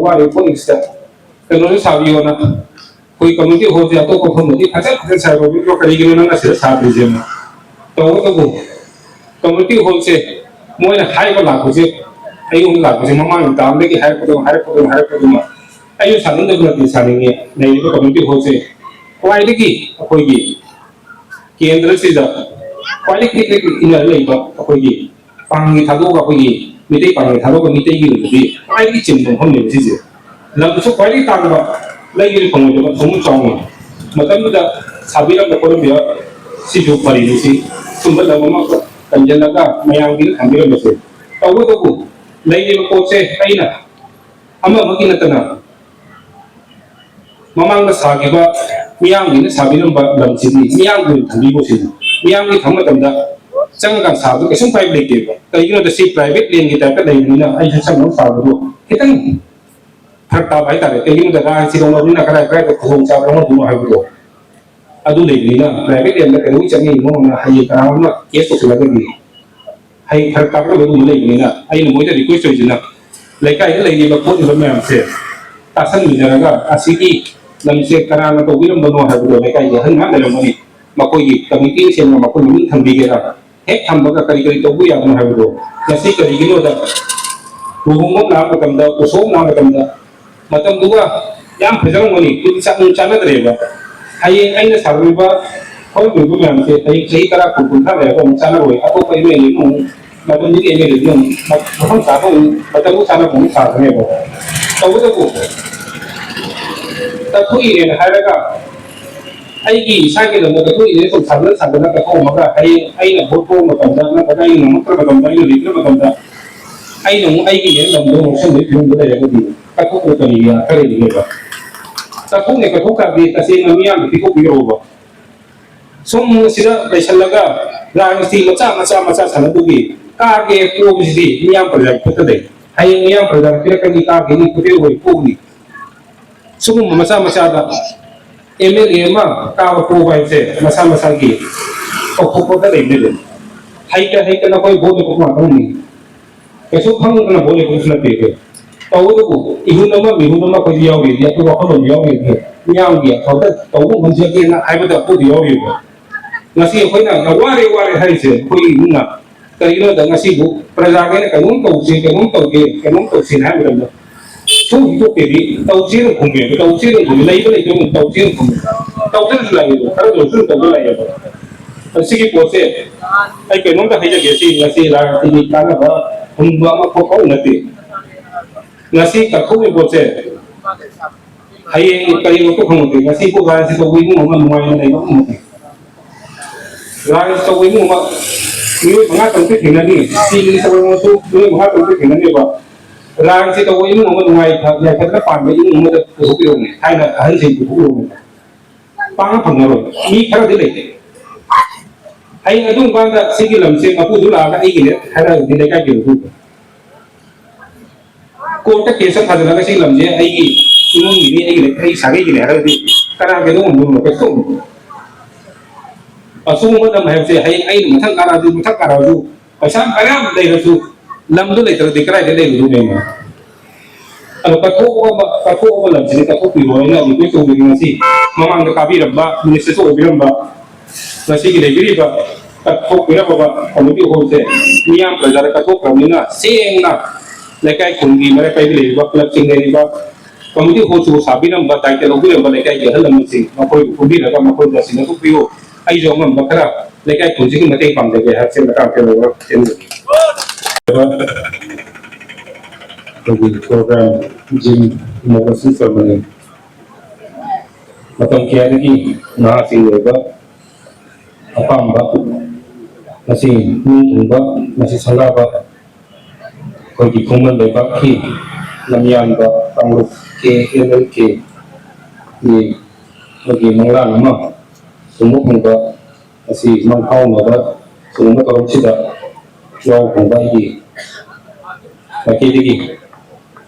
वारे पोलिस कनो साबियोना कोई कम्युनिटी हो जाए तो को फंदी फजल फजल साबियो को करी गिनो ना से साबि जे तो वो कम्युनिटी हो से मोय हाई को लाखो से ayo लाखो से ममा दाम दे कि हाई को मा ayo सानिंग दे नती सानिंग ने को कम्युनिटी हो से क्वाइड की कोई की केंद्र से दा क्वाइड की इन ले को कोई की पांगी थादो का कोई मिटे पांगी थादो का मिटे की दी क्वाइड की चिंतन हम ने से lam su kwai ta ba lai gi khong jo sum chong matam da sabira ko ko biya si ju pari ni si sum ba ma ma kan jan ga mayang gi tham bi ba se taw ko ko lai gi ko se kai na ama ma gi na ta na mamang da sa gi ba miyang gi na sabira ba lam si ni miyang gi tham bi ko si miyang gi tham ma tam da chang ga sa bu ke sum pai le ke ba kai gi no da si private lane gi ta ka dai ni na ai sa sam no sa bu kitang thakta bai ta ke yu da ga si dong ni na ka ka ko khong cha ba mo ha bu adu le ni na private em da ke ni chang ni mo na hai ka na ke so la ke ni hai thakta ko lu le ni na ai no mo da request choi na le kai le ni ba ko ni ba ma se ta san ni na ga asiki lam se kara na to wi lam no ha bu le kai ya han na le mo ni ma ko yi committee se ma ko ni tham bi ge ra he tham ba ka kari kari to bu ya no ha bu ya si kari gi no da bu hong na ba kam da ko so na ba kam da matam duga yam phajang mani ku sa nu chana dreba hai aina sarviba hoi bu bu yam se hai sei tara ku ku tha le ko chana roi apo pai me ni nu matam ni ene le nu ma sa ko matam ku chana ku sa ne bo to bu ku ta thu ire na ha ga ai gi sa ke lo ga thu ire so sa na sa na ka ko ma ga hai aina bo ko ma tam da na ka ai nu ma ka tam da ni le ma tam da ai nu ai gi ne lam do mo sen de lu da ya ko di ka ko ko ni ya ka ni ba ta ko ne ka ko ka bi ta se na mi ya bi ko bi ro ba som sira dai salaga ra si macha sa na du gi ka ge ko bi di mi ya pra ko ta dai hai mi ya pra ka ni ka ge ni ko bi ho ko ni sum macha da mla ma ka ko ba se macha gi ko ta dai ne hai ka na ko bo ni ko ma ko ni cái số không là bố này cũng là tiền rồi, tàu cái cụ ihun nama có nhiều gì, ya tôi bảo không nhiều gì thôi, nhau gì, tàu cái tàu cũng không chơi kia na, ai bây giờ có nhiều gì rồi, ngasi khối nào, nó wari hay gì, khối ihun na, cái đó là ngasi cụ, praja cái muốn tàu gì, cái muốn tàu gì hay bây giờ, số những cái gì, tàu gì nó không biết, tàu gì nó không lấy cái này cho mình tàu gì nó không, tàu gì nó lại rồi, cái đó rồi tàu nó lại rồi, cái bộ xe, cái muốn cái hay là cái gì, ngasi là thì cái nó hùng vượng mà có ngati ngasi ka khu bo che hay kai ko không ngati ngasi ko ga si to wi mu ma nuai nei ma mu ra to wi mu ma ni ma ta ke thina ni si ni sa mo su ni ma ta ke thina ni ba ra si to wi mu ma nuai tha ya ka na pan mai mu ma ta ko pi ni hai na han si ku ro pa phang ro ni khara de le ai adung bang da sigi lam se ma pu du la ka ai gi ne ha ra ni dai ka gi ru ko ta ke sa phadana ka sigi lam je ai gi imong ni ai gi ne ai sa gi ne ha ra di kana ke no mu ka so a su mo da ma se ai ma thang ka ra ju pa sa ka ra dai ra su lam du le tra di kra de dai ru ne ma ano ka ko lam se ka ko pi ro na ni ko so ni si mamang ka bi rabba ni se so bi rabba nasi ki legiri ba kathok pira ba committee ho se niyam prajar kathok kamina seng na lekai khungi mare kai le ba club sing le ba committee ho chu sabinam ba tai te logi ba lekai ge halam sing ma koi khungi la ba ma koi da sing ko pio ai jo ngam ba khara lekai khungi ki mate pam de ge ha se ka ke lo ba chen program jim mo ko si sa mane matang kya ni na sing le ba apamba nasi nungba nasi salaba koi ki khungman le ba khi lamyan ba pangru ke lk ni bagi mangla nama sumuk ngba nasi manghau ma ba sumuk ka chida jaw ngba yi bagi digi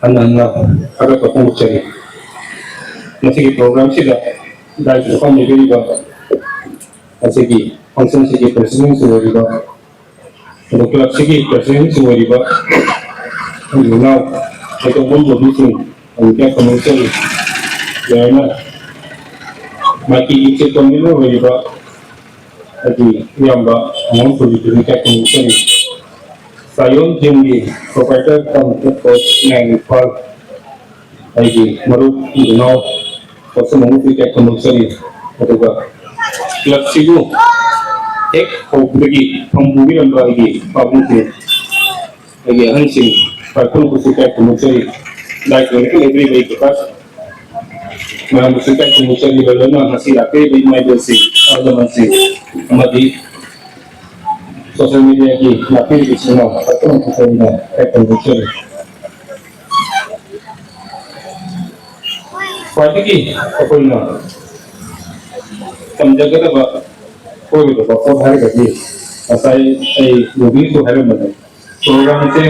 anna aga ka khung chari nasi program chida dai ko ni ri ba asigi function sigi president suwariba club sigi president suwariba now ito mo meeting ꯑꯗꯨꯒ commercial ꯌꯥꯝꯅ ꯃꯥꯏꯀꯤ ꯏꯆꯦꯇꯣꯟꯅꯤꯅ ꯑꯣꯏꯔꯤꯕ ꯍꯥꯏꯗꯤ ꯏꯌꯥꯝꯕ ꯑꯉꯥꯡ ꯄꯨꯔꯤꯗꯨꯅꯤ ꯀꯌꯥ commercial ꯆꯥꯌꯣꯟ ꯊꯦꯝꯒꯤ proprietor compact Imphal ꯑꯩꯒꯤ ꯃꯔꯨꯞ ꯏꯅꯥꯎ ꯄꯣꯠꯁꯝ ꯑꯃꯨꯛꯀꯤ ꯀꯌꯥ ꯀꯃꯔꯁꯤꯌꯦꯜ ꯑꯗꯨꯒ ꯀ꯭ꯂꯕꯁꯤꯕꯨ ꯍꯦꯛ ꯍꯧꯕꯗꯒꯤ ꯐꯪꯕꯤꯔꯝꯕ ꯑꯩꯒꯤ ꯄꯥꯕꯨꯡꯁꯤꯡ ꯑꯩꯒꯤ ꯑꯍꯟꯁꯤꯡ ꯄꯥꯏꯈꯨꯜꯕꯨꯁꯨ ꯀꯌꯥ ꯀꯃꯔꯁꯤꯌꯦꯜ ꯂꯥꯏꯛꯂꯣꯏꯅ ꯂꯩꯕꯤꯔꯤꯕ ꯑꯩ ꯀꯀꯥ ꯃꯌꯥꯝꯕꯨꯁꯨ ꯀꯌꯥ ꯀꯃꯔꯁꯤꯌꯦꯜ ꯂꯣꯏꯅ ꯉꯁꯤ ꯂꯥꯛꯄꯤꯔꯤꯕ ꯏꯃꯥꯏꯕꯁꯤꯡ ꯑꯍꯜ ꯂꯃꯟꯁꯤꯡ ꯑꯃꯗꯤ ꯁꯣꯁꯤꯌꯦꯜ ꯃꯤडिꯌꯥꯒꯤ ꯂꯥꯛꯄꯤꯔꯤꯕꯁꯤꯡꯅ ꯄꯥꯏꯈꯨꯜꯕꯨꯁꯨ ꯀꯌꯥ ꯀꯃꯔꯁꯤꯌꯦꯜ ꯈ꯭ꯋꯥꯏꯗꯒꯤ ꯑꯩꯈꯣꯏꯅ ꯇꯝꯖꯒꯗꯕ ꯑꯣꯏꯒꯗꯕ ꯄꯣꯠ ꯍꯥꯏꯔꯒꯗꯤ ꯉꯁꯥꯏ ꯑꯩ ꯅꯨꯕꯤꯁꯨ ꯍꯥꯏꯔꯝꯕꯅꯦ ꯄ꯭ꯔꯣꯒ꯭ꯔꯥꯝꯁꯦ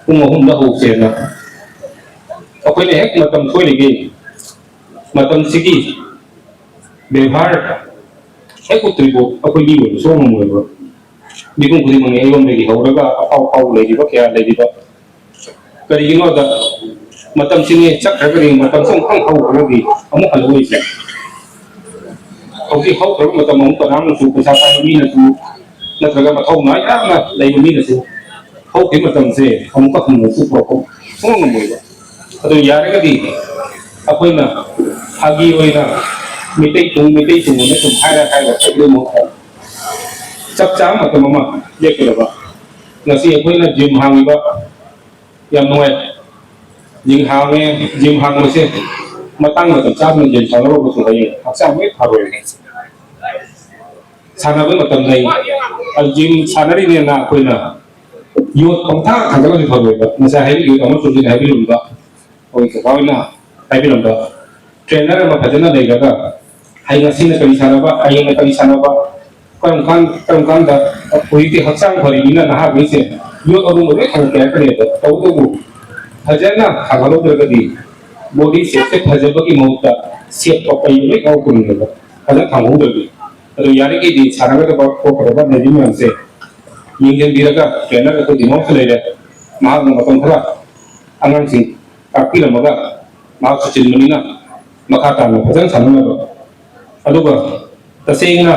ꯄꯨꯡ 3ꯗ ꯍꯧꯁꯦꯅ ꯑꯩꯈꯣꯏꯅ ꯍꯦꯛ ꯃꯇꯝ ꯁꯣꯏꯔꯤꯉꯩ ꯃꯇꯝꯁꯤꯒꯤ ꯕꯦꯚꯥꯔ ꯍꯦꯛ ꯎꯠꯇ꯭ꯔꯤꯕꯣ ꯑꯩꯈꯣꯏ ꯃꯤ ꯑꯣꯏꯕ ꯁꯨꯡꯉꯝ ꯉꯝꯃꯣꯏꯕ ꯃꯤꯄꯨꯝ ꯈꯨꯗꯤꯡꯃꯛꯅꯤ ꯑꯩꯉꯣꯟꯗꯒꯤ ꯍꯧꯔꯒ ꯑꯐꯥꯎ ꯑꯐꯥꯎꯕ ꯂꯩꯔꯤꯕ ꯀꯌꯥ ꯂꯩꯔꯤꯕ ꯀꯔꯤꯒꯤꯅꯣꯗ ꯃꯇꯝꯁꯤꯅꯤ ꯆꯠꯈ꯭ꯔꯒꯗꯤ ꯃꯇꯝꯁꯤ ꯑꯃꯨꯛꯇꯪ ꯍꯧꯈ꯭ꯔꯒꯗꯤ ꯑꯃꯨꯛ ꯍꯜꯂꯛꯑꯣꯏꯁꯦ ꯍꯧꯖꯤꯛ ꯍꯧꯈ꯭ꯔꯕ ꯃꯇꯝ ꯑꯃꯨꯛ ꯀꯅꯥꯝꯅꯁꯨ ꯄꯩꯁꯥ ꯄꯥꯏꯕ ꯃꯤꯅꯁꯨ ꯅꯠꯇ꯭ꯔꯒ ꯃꯊꯧꯅꯥ ꯌꯥꯝꯅ ꯂꯩꯕ ꯃꯤꯅꯁꯨ ꯍꯧꯈꯤꯕ ꯃꯇꯝꯁꯦ ꯑꯃꯨꯛꯀ ꯍꯟꯅꯁꯨ ꯄꯨꯔꯛꯄ ꯁꯨꯡꯉꯝ ꯉꯝꯃꯣꯏꯕ ꯑꯗꯨ ꯌꯥꯔꯒꯗꯤ ꯑꯩꯈꯣꯏꯅ ꯐꯥꯒꯤ ꯑꯣꯏꯅ ꯃꯩꯇꯩ ꯇꯨꯡꯑꯅ ꯁꯨꯝ ꯍꯥꯏꯔ ꯆꯠꯄꯒꯤ ꯃꯍꯨꯠꯇ ꯆꯞ ꯆꯥꯕ ꯃꯇꯝ ꯑꯃ ꯂꯦꯞꯀꯗꯕ ꯉꯁꯤ ꯑꯩꯈꯣꯏꯅ ꯖꯤꯝ ꯍꯥꯡꯉꯤꯕ ꯌꯥꯝ ꯅꯨꯡꯉꯥꯏ ꯖꯤꯝ ꯍꯥꯡꯕꯁꯦ matang matang jadi salah aku suka ya aksa me harus sana be matam nai aljim sana ri ne na koi na yo pangtha khangala ni harus ba masa hai yo kamu sudah hai bi lumba oi ka kau na hai bi lumba trainer ma phajana dei ga hai ngasi na kari sana ba ai na kari sana ba karam kan da koi ti haksang phari ni na ha bi se yo aru mo re khang kya kare da tau to bu phajana khangalo de ga di body shape से फजब की मौत सेप तो कई में गाँव कुल में फजब थामू दबी तो यार कि दी सारा का बात को करबा नहीं में हमसे यिंगन बिरगा ट्रेनर को दिमाग से ले रहे मां मतम खरा अंगन सिंह काकी लमगा मां सचिन मनीना मखा तान फजन सामना दो अदुगा तसेंगना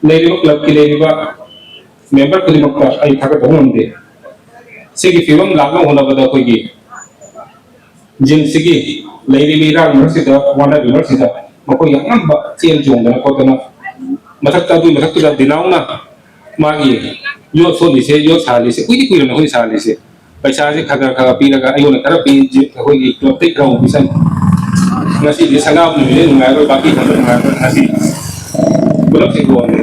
लेरिबा क्लब की लेरिबा मेंबर को दिमाग का आई थाका तो हम दे सेगी फिल्म लागनो होना बदा कोई की जिनसिगी लेरी मीरा मर्सिदा वाना मर्सिदा मको यंगम बा चेल जोंगना कोतना मथक्ता दु मथक्ता दिनाउना मागी यो सोलिसे यो सालिसे कुई कुई न होई सालिसे पैसा से खगा खगा पीरगा अयोना कर पी होई क्लब ते ग्राउंड बिसन ngasi di sana ni ngai ro baki kan ngai ngasi belum sih gua ni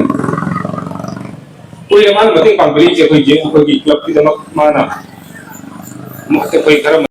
kuy mana penting pambeli je kuy je kuy klub kita mana mau ke kuy